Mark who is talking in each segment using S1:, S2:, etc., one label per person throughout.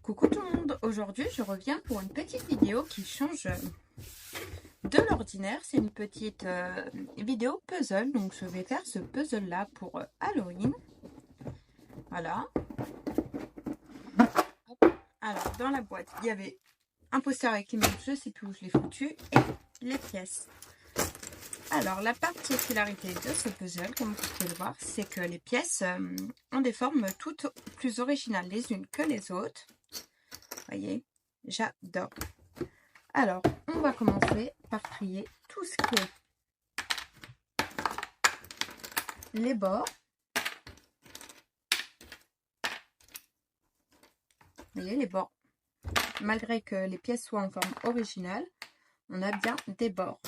S1: Coucou tout le monde, aujourd'hui je reviens pour une petite vidéo qui change de l'ordinaire. C'est une petite vidéo puzzle, donc je vais faire ce puzzle là pour Halloween. Voilà. Alors dans la boîte il y avait un poster avec l'image, je sais plus où je l'ai foutu, et les pièces. Alors la particularité de ce puzzle, comme vous pouvez le voir, c'est que les pièces ont des formes toutes plus originales les unes que les autres. Voyez, j'adore. Alors, on va commencer par trier tout ce qui est les bords. Vous voyez, les bords, malgré que les pièces soient en forme originale, on a bien des bords.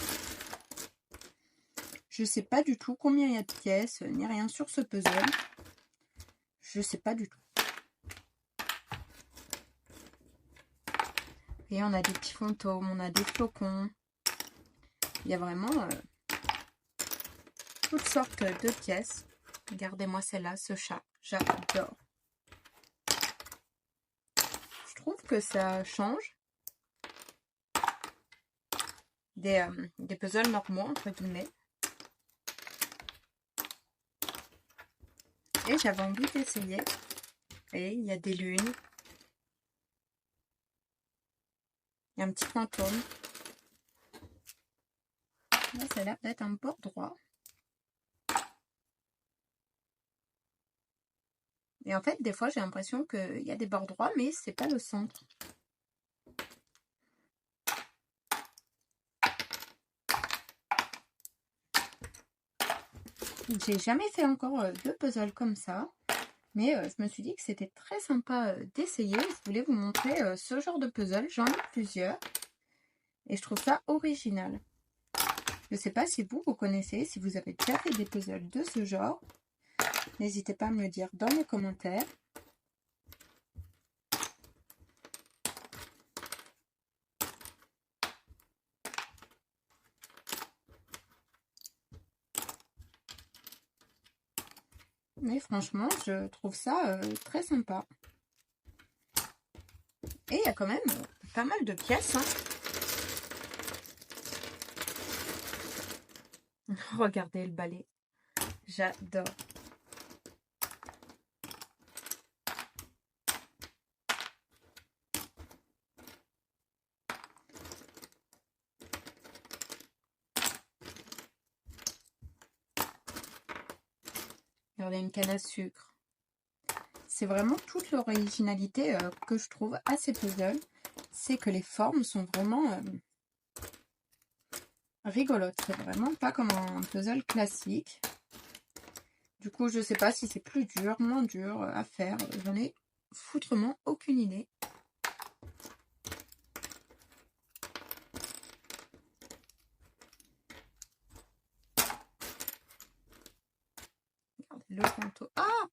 S1: Je ne sais pas du tout combien il y a de pièces, ni rien sur ce puzzle. Je ne sais pas du tout. Et on a des petits fantômes, on a des flocons. Il y a vraiment toutes sortes de pièces. Regardez-moi celle-là, ce chat. J'adore. Je trouve que ça change des puzzles normaux, entre guillemets. Et j'avais envie d'essayer. Et il y a des lunes. Il y a un petit fantôme. Là, ça a l'air d'être un bord droit. Et en fait, des fois, j'ai l'impression qu'il y a des bords droits, mais c'est pas le centre. J'ai jamais fait encore de puzzle comme ça. Mais je me suis dit que c'était très sympa d'essayer. Je voulais vous montrer ce genre de puzzle. J'en ai plusieurs. Et je trouve ça original. Je ne sais pas si vous connaissez, si vous avez déjà fait des puzzles de ce genre. N'hésitez pas à me le dire dans les commentaires. Mais franchement, je trouve ça très sympa. Et il y a quand même pas mal de pièces. Hein. Regardez le balai. J'adore. Regardez une canne à sucre. C'est vraiment toute l'originalité que je trouve à ces puzzles. C'est que les formes sont vraiment rigolotes. C'est vraiment pas comme un puzzle classique. Du coup, je sais pas si c'est plus dur, moins dur à faire. J'en ai foutrement aucune idée. Regardez le fantôme. Ah!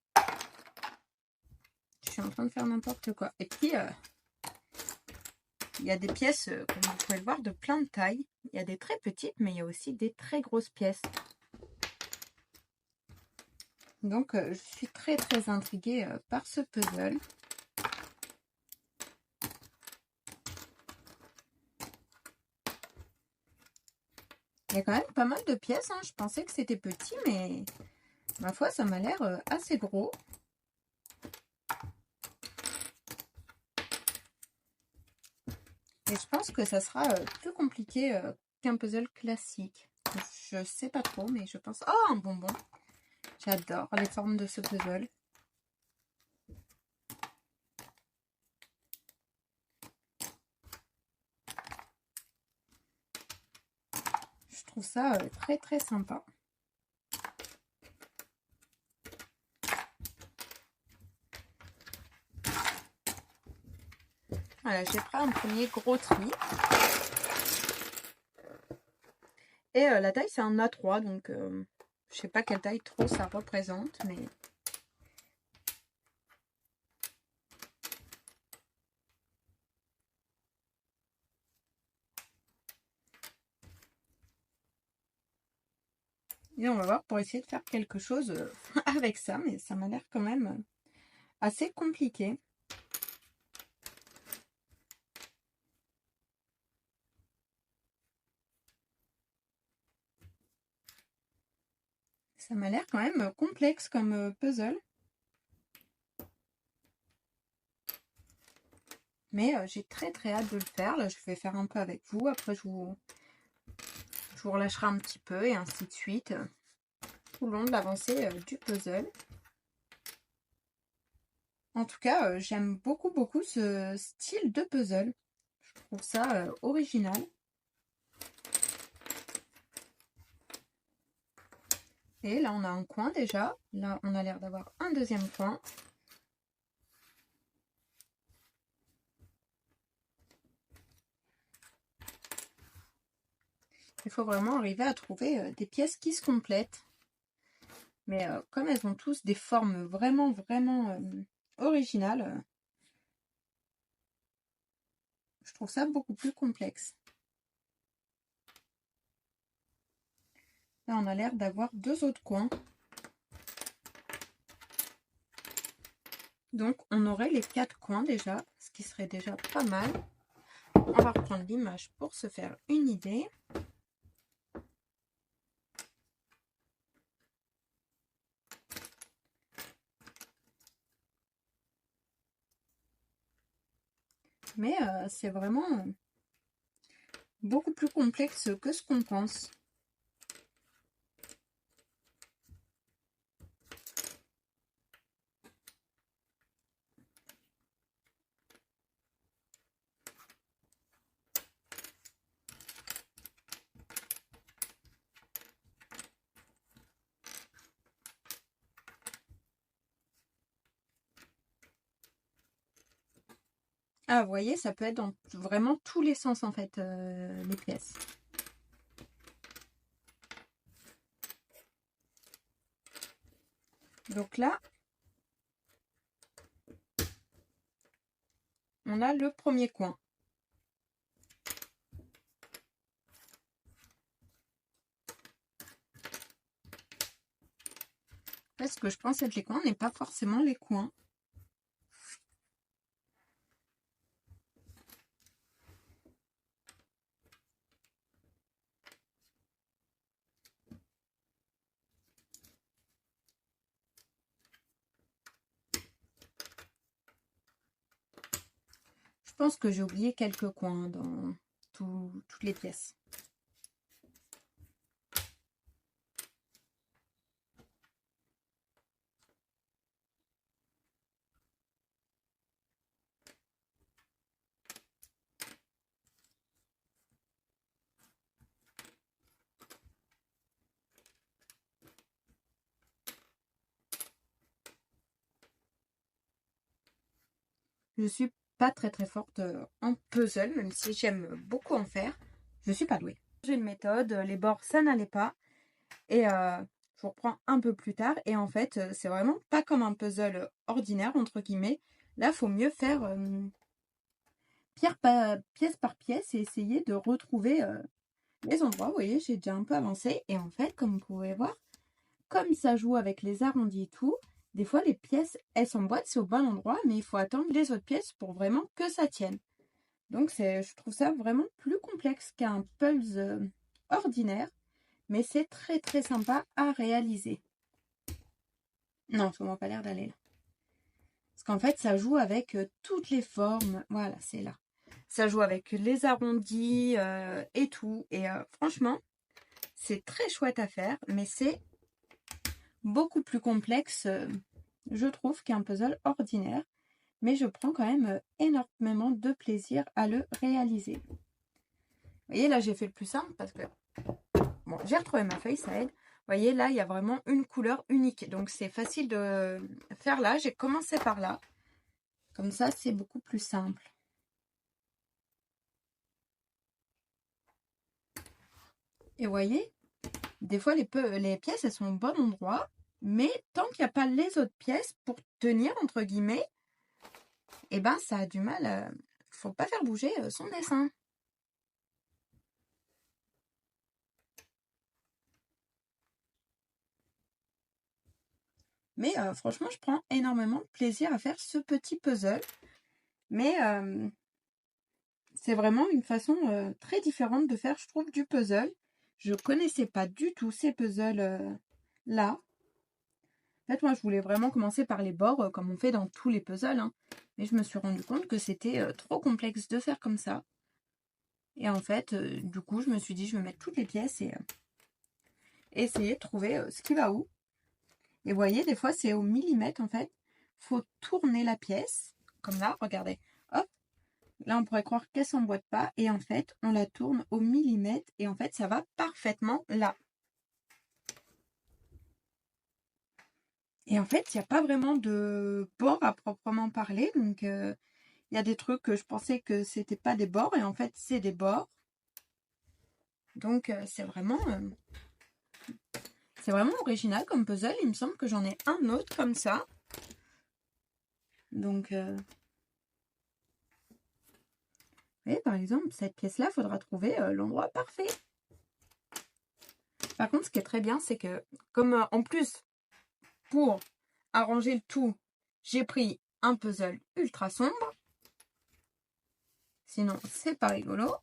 S1: Je suis en train de faire n'importe quoi. Et puis, il y a des pièces, comme vous pouvez le voir, de plein de tailles. Il y a des très petites, mais il y a aussi des très grosses pièces. Donc, je suis très très intriguée par ce puzzle. Il y a quand même pas mal de pièces. Hein. Je pensais que c'était petit, mais ma foi, ça m'a l'air assez gros. Et je pense que ça sera plus compliqué qu'un puzzle classique. Je sais pas trop, mais je pense... Oh, un bonbon! J'adore les formes de ce puzzle. Je trouve ça très très sympa. Voilà, j'ai pris un premier gros tri. Et la taille, c'est un A3, donc je sais pas quelle taille trop ça représente, mais... Et on va voir pour essayer de faire quelque chose avec ça, mais ça m'a l'air quand même assez compliqué. Ça m'a l'air quand même complexe comme puzzle. Mais j'ai très hâte de le faire. Là, je vais faire un peu avec vous. Après, je vous relâcherai un petit peu et ainsi de suite tout le long de l'avancée du puzzle. En tout cas, j'aime beaucoup ce style de puzzle. Je trouve ça original. Et là, on a un coin déjà. Là, on a l'air d'avoir un deuxième coin. Il faut vraiment arriver à trouver des pièces qui se complètent. Mais comme elles ont tous des formes vraiment originales, je trouve ça beaucoup plus complexe. Là, on a l'air d'avoir deux autres coins. Donc, on aurait les 4 coins déjà, ce qui serait déjà pas mal. On va reprendre l'image pour se faire une idée. Mais c'est vraiment beaucoup plus complexe que ce qu'on pense. Ah, vous voyez, ça peut être dans vraiment tous les sens, en fait, les pièces. Donc là, on a le premier coin. Parce que je pense être les coins n'est pas forcément les coins. Je pense que j'ai oublié quelques coins dans toutes les pièces. Je suis pas très forte en puzzle, même si j'aime beaucoup en faire. Je suis pas douée. J'ai une méthode, les bords ça n'allait pas. Et je vous reprends un peu plus tard. Et en fait, c'est vraiment pas comme un puzzle ordinaire, entre guillemets. Là, il faut mieux faire pièce par pièce et essayer de retrouver les endroits. Vous voyez, j'ai déjà un peu avancé. Et en fait, comme vous pouvez voir, comme ça joue avec les arrondis et tout, des fois les pièces, elles s'emboîtent, c'est au bon endroit, mais il faut attendre les autres pièces pour vraiment que ça tienne. Donc je trouve ça vraiment plus complexe qu'un puzzle ordinaire, mais c'est très sympa à réaliser. Non, ça m'a pas l'air d'aller là. Parce qu'en fait, ça joue avec toutes les formes. Voilà, c'est là. Ça joue avec les arrondis et tout. Et franchement, c'est très chouette à faire, mais c'est beaucoup plus complexe, je trouve, qu'un puzzle ordinaire. Mais je prends quand même énormément de plaisir à le réaliser. Vous voyez, là, j'ai fait le plus simple parce que bon, j'ai retrouvé ma feuille, ça aide. Vous voyez, là, il y a vraiment une couleur unique. Donc, c'est facile de faire là. J'ai commencé par là. Comme ça, c'est beaucoup plus simple. Et vous voyez, des fois, les pièces, elles sont au bon endroit. Mais tant qu'il n'y a pas les autres pièces pour tenir, entre guillemets, eh ben, ça a du mal. Faut pas faire bouger son dessin. Mais franchement, je prends énormément de plaisir à faire ce petit puzzle. Mais c'est vraiment une façon très différente de faire, je trouve, du puzzle. Je connaissais pas du tout ces puzzles là. En fait, moi, je voulais vraiment commencer par les bords, comme on fait dans tous les puzzles. Hein. Mais je me suis rendu compte que c'était trop complexe de faire comme ça. Et en fait, du coup, je me suis dit, je vais mettre toutes les pièces et essayer de trouver ce qui va où. Et vous voyez, des fois, c'est au millimètre, en fait. Faut tourner la pièce, comme là, regardez. Hop, là, on pourrait croire qu'elle s'emboîte pas. Et en fait, on la tourne au millimètre. Et en fait, ça va parfaitement là. Et en fait, il n'y a pas vraiment de bord à proprement parler. Donc, il y a des trucs que je pensais que c'était pas des bords. Et en fait, c'est des bords. Donc, c'est vraiment original comme puzzle. Il me semble que j'en ai un autre comme ça. Donc, vous voyez, par exemple, cette pièce-là, il faudra trouver l'endroit parfait. Par contre, ce qui est très bien, c'est que, comme en plus, pour arranger le tout, j'ai pris un puzzle ultra sombre. Sinon, c'est pas rigolo.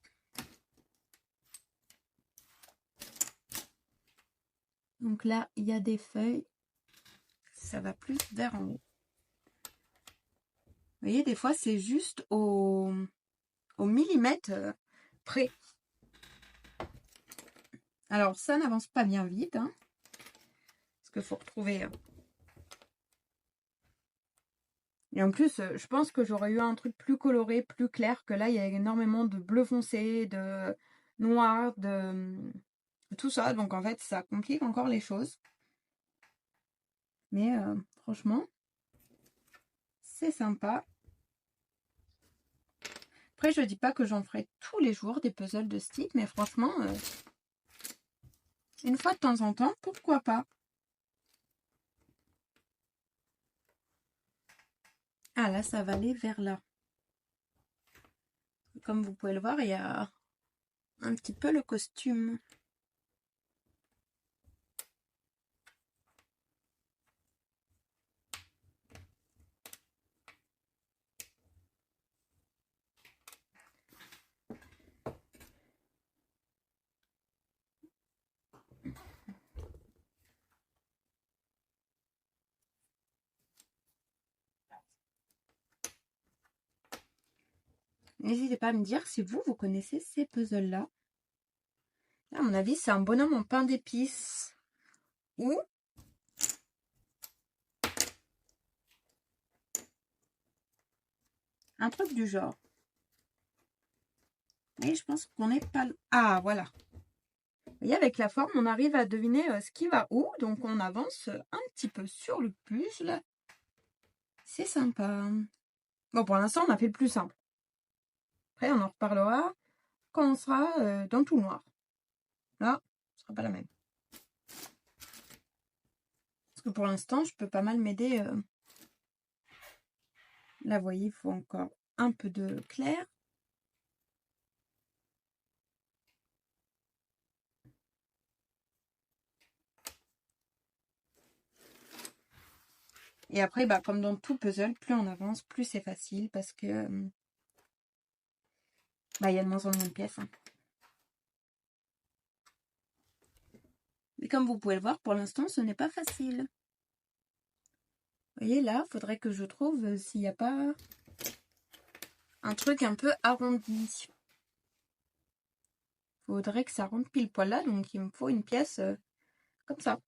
S1: Donc là, il y a des feuilles. Ça va plus vers en haut. Vous voyez, des fois, c'est juste au millimètre près. Alors, ça n'avance pas bien vite. Hein, parce qu'il faut retrouver... Et en plus, je pense que j'aurais eu un truc plus coloré, plus clair, que là, il y a énormément de bleu foncé, de noir, de tout ça. Donc, en fait, ça complique encore les choses. Mais franchement, c'est sympa. Après, je dis pas que j'en ferai tous les jours des puzzles de ce type, mais franchement, une fois de temps en temps, pourquoi pas? Ah là, ça va aller vers là. Comme vous pouvez le voir, il y a un petit peu le costume. N'hésitez pas à me dire si vous connaissez ces puzzles-là. Là, à mon avis, c'est un bonhomme en pain d'épices. Ou un truc du genre. Et je pense qu'on n'est pas... Ah, voilà. Vous voyez, avec la forme, on arrive à deviner ce qui va où. Donc, on avance un petit peu sur le puzzle. C'est sympa. Bon, pour l'instant, on a fait le plus simple. Après, on en reparlera quand on sera dans tout noir. Là, ce sera pas la même. Parce que pour l'instant, je peux pas mal m'aider. Là, vous voyez, il faut encore un peu de clair. Et après, bah, comme dans tout puzzle, plus on avance, plus c'est facile parce que bah, il y a de moins en moins de pièces. Hein. Mais comme vous pouvez le voir, pour l'instant, ce n'est pas facile. Vous voyez, là, il faudrait que je trouve s'il n'y a pas un truc un peu arrondi. Il faudrait que ça rentre pile poil là, donc il me faut une pièce comme ça,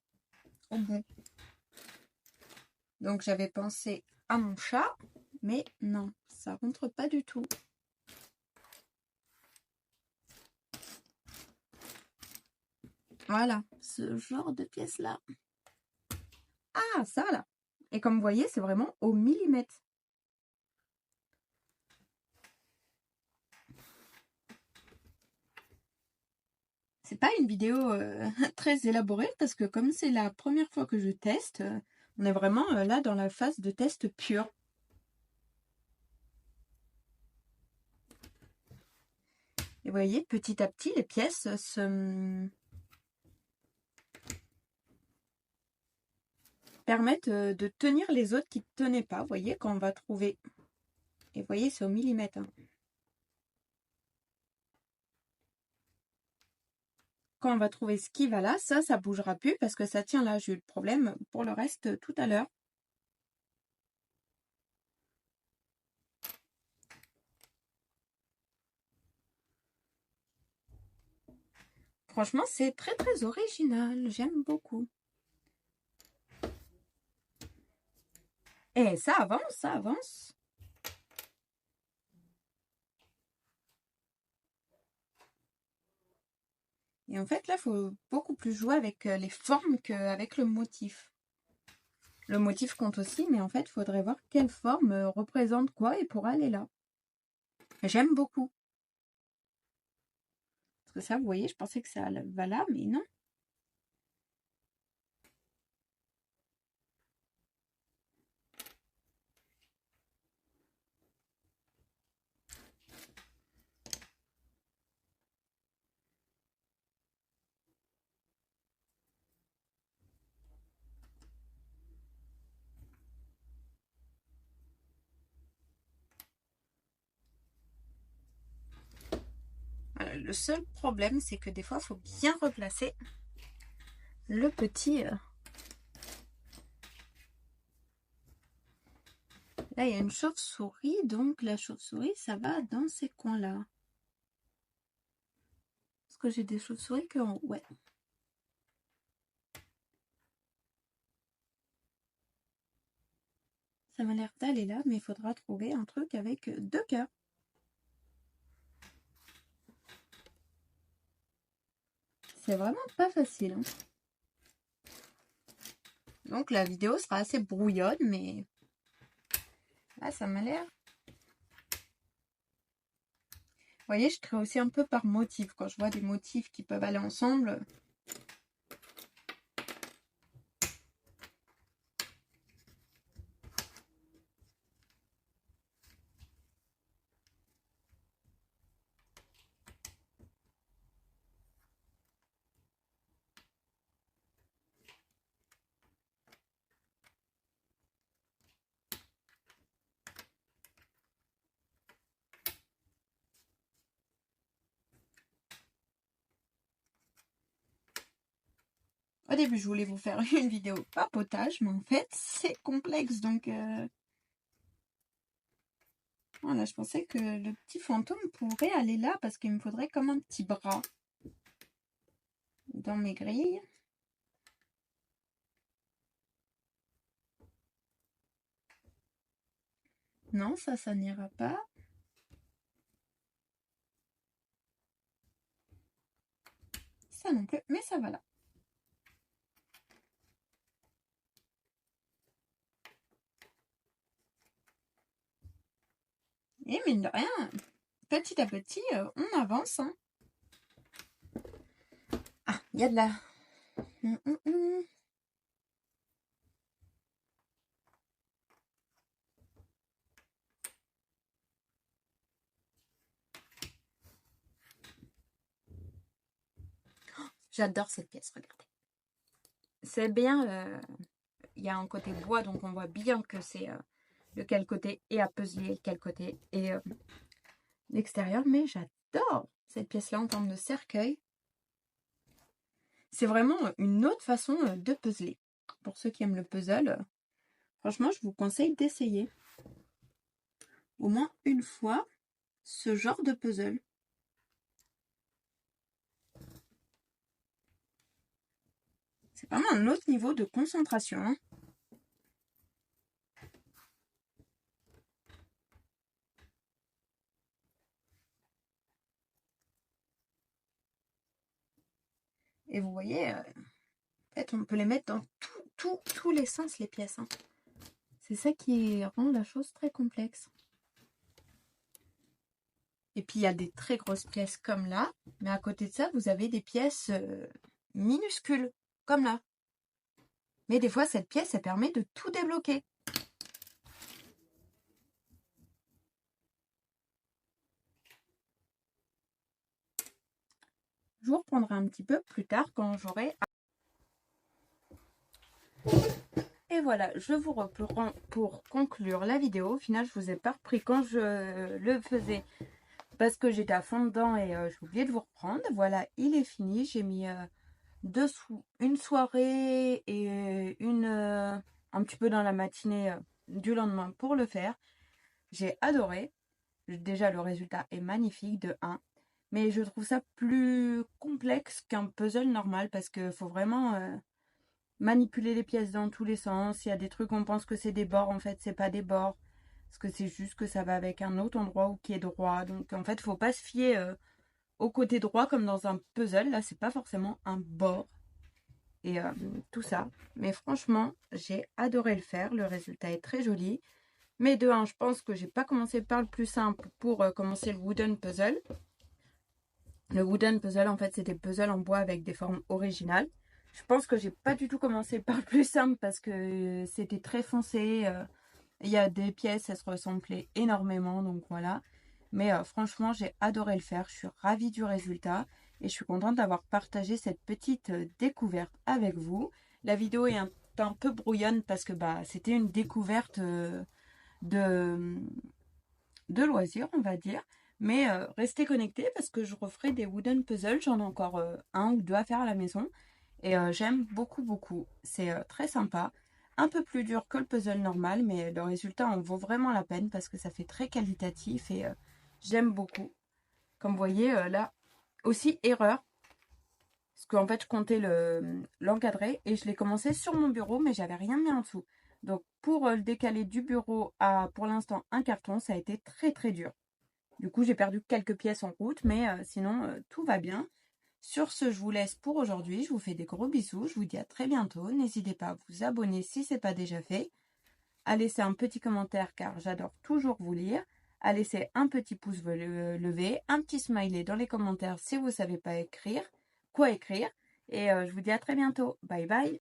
S1: au bout. Donc j'avais pensé à mon chat, mais non, ça rentre pas du tout. Voilà, ce genre de pièce-là. Ah, ça là. Et comme vous voyez, c'est vraiment au millimètre. C'est pas une vidéo très élaborée parce que comme c'est la première fois que je teste, on est vraiment là dans la phase de test pur. Et vous voyez, petit à petit, les pièces se permettent de tenir les autres qui ne tenaient pas. Vous voyez, quand on va trouver. Et vous voyez, c'est au millimètre. Hein. quand on va trouver ce qui va là, ça bougera plus parce que ça tient là. J'ai eu le problème pour le reste tout à l'heure. Franchement, c'est très très original. J'aime beaucoup. Et ça avance, ça avance. Et en fait, là, il faut beaucoup plus jouer avec les formes qu'avec le motif. Le motif compte aussi, mais en fait, il faudrait voir quelle forme représente quoi et pour aller là. J'aime beaucoup. Parce que ça, vous voyez, je pensais que ça va là, mais non. Voilà, le seul problème, c'est que des fois, il faut bien replacer le petit... Là, il y a une chauve-souris, donc la chauve-souris, ça va dans ces coins-là. Est-ce que j'ai des chauves-souris que... Ouais. Ça m'a l'air d'aller là, mais il faudra trouver un truc avec 2 cœurs. C'est vraiment pas facile. Hein. Donc la vidéo sera assez brouillonne, mais là, ça m'a l'air... Vous voyez, je crée aussi un peu par motif. Quand je vois des motifs qui peuvent aller ensemble... Au début, je voulais vous faire une vidéo papotage, mais en fait, c'est complexe. Donc, voilà, je pensais que le petit fantôme pourrait aller là parce qu'il me faudrait comme un petit bras dans mes grilles. Non, ça n'ira pas. Ça non plus, mais ça va là. Et mine de rien, petit à petit, on avance. Hein. Ah, il y a de la... J'adore cette pièce, regardez. C'est bien, il y a un côté bois, donc on voit bien que c'est de quel côté est à puzzler, quel côté est l'extérieur. Mais j'adore cette pièce-là en termes de cercueil. C'est vraiment une autre façon de puzzler. Pour ceux qui aiment le puzzle, franchement, je vous conseille d'essayer au moins une fois ce genre de puzzle. C'est vraiment un autre niveau de concentration. Hein. Et vous voyez, en fait, on peut les mettre dans tous les sens, les pièces. Hein. C'est ça qui rend la chose très complexe. Et puis, il y a des très grosses pièces comme là. Mais à côté de ça, vous avez des pièces minuscules, comme là. Mais des fois, cette pièce, elle permet de tout débloquer. Je vous reprendrai un petit peu plus tard quand j'aurai... Et voilà, je vous reprends pour conclure la vidéo. Au final, je vous ai pas repris quand je le faisais parce que j'étais à fond dedans et j'ai oublié de vous reprendre. Voilà, il est fini. J'ai mis une soirée et un petit peu dans la matinée du lendemain pour le faire. J'ai adoré. Déjà, le résultat est magnifique de 1. Mais je trouve ça plus complexe qu'un puzzle normal parce qu'il faut vraiment manipuler les pièces dans tous les sens. Il y a des trucs, on pense que c'est des bords, en fait, c'est pas des bords. Parce que c'est juste que ça va avec un autre endroit ou qui est droit. Donc, en fait, faut pas se fier au côté droit comme dans un puzzle. Là, c'est pas forcément un bord. Et tout ça. Mais franchement, j'ai adoré le faire. Le résultat est très joli. Mais de 1, je pense que j'ai pas commencé par le plus simple pour commencer le wooden puzzle. Le wooden puzzle, en fait, c'était puzzle en bois avec des formes originales. Je pense que j'ai pas du tout commencé par le plus simple parce que c'était très foncé. Il y a des pièces, elles se ressemblaient énormément, donc voilà. Mais franchement, j'ai adoré le faire. Je suis ravie du résultat et je suis contente d'avoir partagé cette petite découverte avec vous. La vidéo est un peu brouillonne parce que c'était une découverte de, de loisirs, on va dire. Mais restez connectés parce que je referai des wooden puzzles. J'en ai encore un ou deux à faire à la maison. Et j'aime beaucoup, beaucoup. C'est très sympa. Un peu plus dur que le puzzle normal, mais le résultat en vaut vraiment la peine parce que ça fait très qualitatif et j'aime beaucoup. Comme vous voyez, là, aussi erreur. Parce qu'en fait, je comptais l'encadrer et je l'ai commencé sur mon bureau, mais j'avais rien mis en dessous. Donc, pour le décaler du bureau à, pour l'instant, un carton, ça a été très, très dur. Du coup, j'ai perdu quelques pièces en route, mais sinon, tout va bien. Sur ce, je vous laisse pour aujourd'hui. Je vous fais des gros bisous. Je vous dis à très bientôt. N'hésitez pas à vous abonner si ce n'est pas déjà fait. À laisser un petit commentaire car j'adore toujours vous lire. À laisser un petit pouce levé, un petit smiley dans les commentaires si vous ne savez pas écrire, quoi écrire. Et je vous dis à très bientôt. Bye bye.